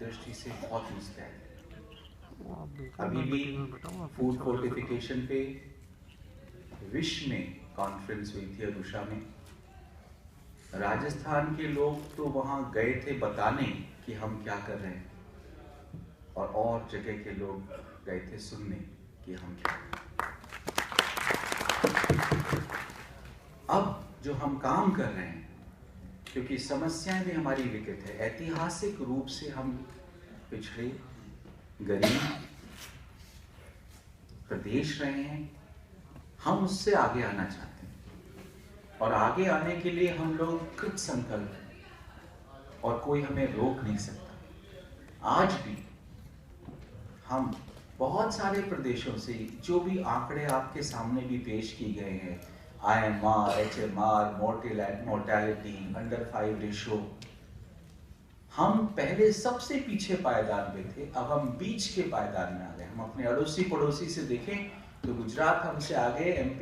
दृष्टि से बहुत मुस्तैद है। अभी भी फूड फोर्टिफिकेशन पे विश्व में कॉन्फ्रेंस हुई थी अरुषा में। राजस्थान के लोग तो वहां गए थे बताने कि हम क्या कर रहे हैं, और जगह के लोग गए थे सुनने कि हम क्या कर रहे हैं। अब जो हम काम कर रहे हैं, क्योंकि समस्याएं भी हमारी विकट है, ऐतिहासिक रूप से हम पिछड़े गरीब प्रदेश रहे हैं, हम उससे आगे आना चाहते हैं और आगे आने के लिए हम लोग कृत संकल्प हैं और कोई हमें रोक नहीं सकता। आज भी हम बहुत सारे प्रदेशों से जो भी आंकड़े आपके सामने भी पेश किए गए हैं, IMR, HMR, mortality, under 5 ratio, हम पहले सबसे पीछे पायदान पे थे, अब हम बीच के पायदान में आ गए। हम अपने अड़ोसी पड़ोसी से देखें तो गुजरात हमसे आगे, MP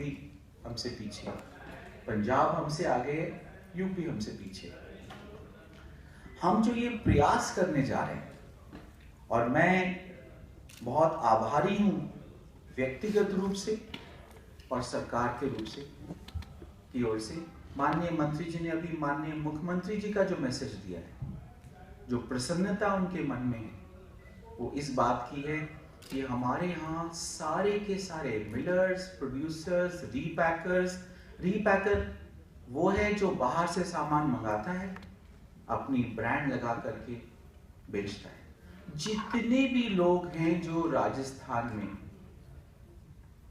हमसे पीछे, पंजाब हमसे आगे, UP हमसे पीछे। हम जो ये प्रयास करने जा रहे हैं, और मैं बहुत आभारी हूं व्यक्तिगत रूप से और सरकार के रूप से की ओर से। माननीय मंत्री जी ने अभी माननीय मुख्यमंत्री जी का जो मैसेज दिया है, जो प्रसन्नता उनके मन में है, वो इस बात की है कि हमारे यहाँ सारे के सारे मिलर्स, प्रोड्यूसर्स, रीपैकर वो है जो बाहर से सामान मंगाता है, अपनी ब्रांड लगा करके बेचता है। जितने भी लोग हैं जो राजस्थान में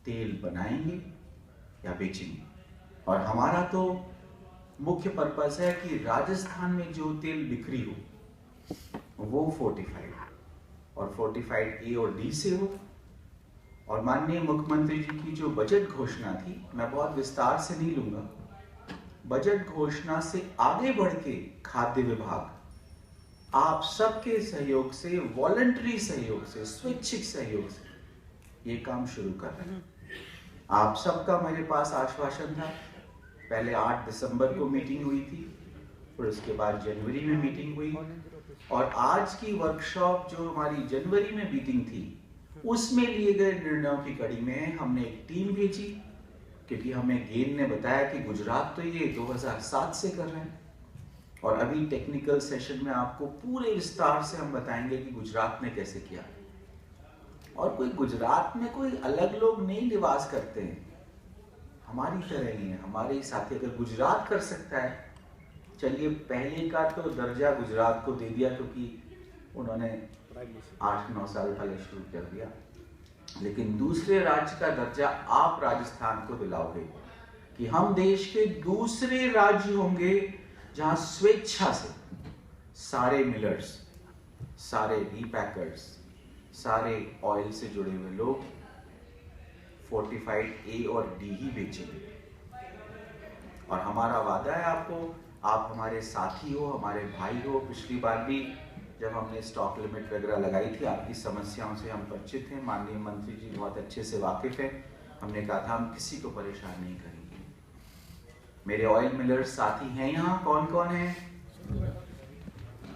तेल बनाएंगे या बेचेंगे, और हमारा तो मुख्य पर्पस है कि राजस्थान में जो तेल बिक्री हो वो फोर्टिफाइड और फोर्टिफाइड A और D से हो। और माननीय मुख्यमंत्री जी की जो बजट घोषणा थी, मैं बहुत विस्तार से नहीं लूंगा, बजट घोषणा से आगे बढ़ के खाद्य विभाग आप सबके सहयोग से, वॉलंटरी सहयोग से, स्वैच्छिक सहयोग से ये काम शुरू कर रहे हैं। आप सबका मेरे पास आश्वासन था, पहले 8 दिसंबर को मीटिंग हुई थी, फिर उसके बाद जनवरी में मीटिंग हुई, और आज की वर्कशॉप जो हमारी जनवरी में मीटिंग थी, उसमें लिए गए निर्णयों की कड़ी में हमने एक टीम भेजी, क्योंकि हमें गेन ने बताया कि गुजरात तो ये 2007 से कर रहे हैं, और अभी टेक्निकल सेशन में आपको पूरे विस्तार से हम बताएंगे कि गुजरात ने कैसे किया। और कोई गुजरात में कोई अलग लोग नहीं निवास करते हैं, हमारी तरह ही है, हमारे ही साथी। अगर गुजरात कर सकता है, चलिए पहले का तो दर्जा गुजरात को दे दिया, क्योंकि उन्होंने 8-9 साल पहले शुरू कर दिया, लेकिन दूसरे राज्य का दर्जा आप राजस्थान को दिलाओगे कि हम देश के दूसरे राज्य होंगे जहां स्वेच्छा से सारे मिलर्स, सारे रीपैकर्स, सारे ऑयल से जुड़े हुए लोग फोर्टिफाइड A और D ही बेचेंगे। और हमारा वादा है आपको, आप हमारे साथी हो, हमारे भाई हो। पिछली बार भी जब हमने स्टॉक लिमिट वगैरह लगाई थी, आपकी समस्याओं से हम परिचित हैं, माननीय मंत्री जी बहुत अच्छे से वाकिफ है। हमने कहा था हम किसी को परेशान नहीं करेंगे। मेरे ऑयल मिलर्स साथी हैं यहाँ, कौन कौन है?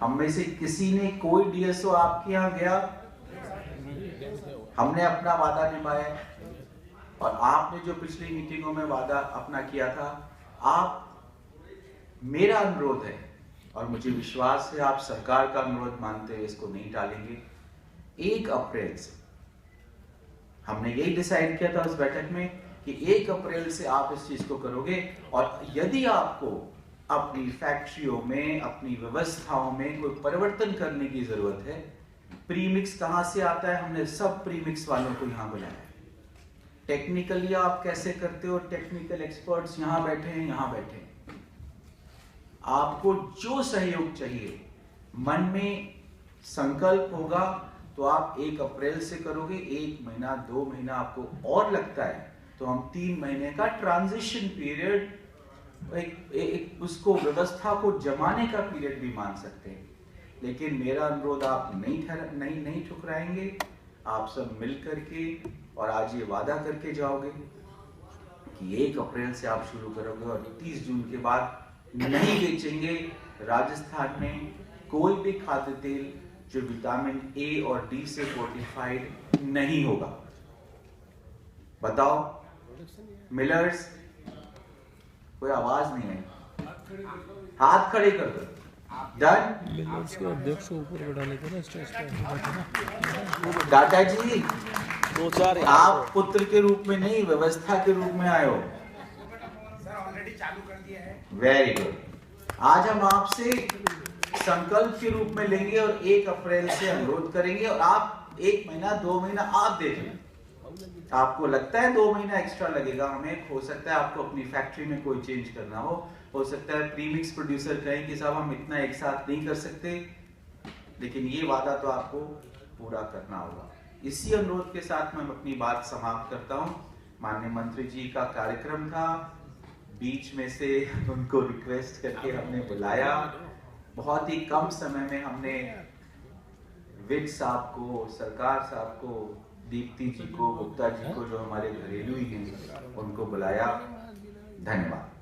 हम में से किसी ने, कोई DSO आपके यहाँ गया? हमने अपना वादा निभाया, और आपने जो पिछली मीटिंगों में वादा अपना किया था, आप, मेरा अनुरोध है और मुझे विश्वास है आप सरकार का अनुरोध मानते हुए इसको नहीं टालेंगे। 1 अप्रैल से हमने यही डिसाइड किया था उस बैठक में कि 1 अप्रैल से आप इस चीज को करोगे, और यदि आपको अपनी फैक्ट्रियों में, अपनी व्यवस्थाओं में कोई परिवर्तन करने की जरूरत है, प्रीमिक्स कहां से आता है, हमने सब प्रीमिक्स वालों को यहां बुलाया है। टेक्निकली आप कैसे करते हो, टेक्निकल एक्सपर्ट्स यहां बैठे हैं, यहां बैठे हैं। आपको जो सहयोग चाहिए, मन में संकल्प होगा तो आप 1 अप्रैल से करोगे। 1 महीना, 2 महीना आपको और लगता है तो हम 3 महीने का ट्रांजिशन पीरियड, एक उसको, व्यवस्था को जमाने का पीरियड भी मान सकते हैं। लेकिन मेरा अनुरोध आप नहीं ठुकराएंगे, आप सब मिल करके, और आज ये वादा करके जाओगे कि 1 अप्रैल से आप शुरू करोगे और 30 जून के बाद नहीं बेचेंगे राजस्थान में कोई भी खाद्य तेल जो विटामिन ए और डी से फोर्टिफाइड नहीं होगा। बताओ मिलर्स, कोई आवाज नहीं है, हाथ खड़े कर दो। डन। मिलर्स के अध्यक्ष को ऊपर बैठा लेते ना स्टेज पे। दादाजी, 2-4 आप पुत्र के रूप में नहीं, व्यवस्था के रूप में आए हो। सर ऑलरेडी चालू कर दिया है। Very good. आज हम आपसे संकल्प के रूप में लेंगे और 1 अप्रैल से अनुरोध करेंगे, और आप 1 महीना 2 महीना आप देखें। आपको लगता है 2 महीना एक्स्ट्रा लगेगा हमें, हो सकता है आपको अपनी फैक्ट्री में कोई चेंज करना हो सकता है प्रीमिक्स प्रोड्यूसर कहें कि साहब हम इतना एक साथ नहीं कर सकते, लेकिन ये वादा तो आपको पूरा करना होगा। इसी अनुरोध के साथ मैं अपनी बात समाप्त करता हूं। माननीय मंत्री जी का कार्यक्रम था, बीच में से उनको रिक्वेस्ट करके हमने बुलाया। बहुत ही कम समय में हमने विद साहब को, सरकार साहब को, दीप्ति जी को, गुप्ता जी को, जो हमारे घरेलू ही हैं, उनको बुलाया। धन्यवाद।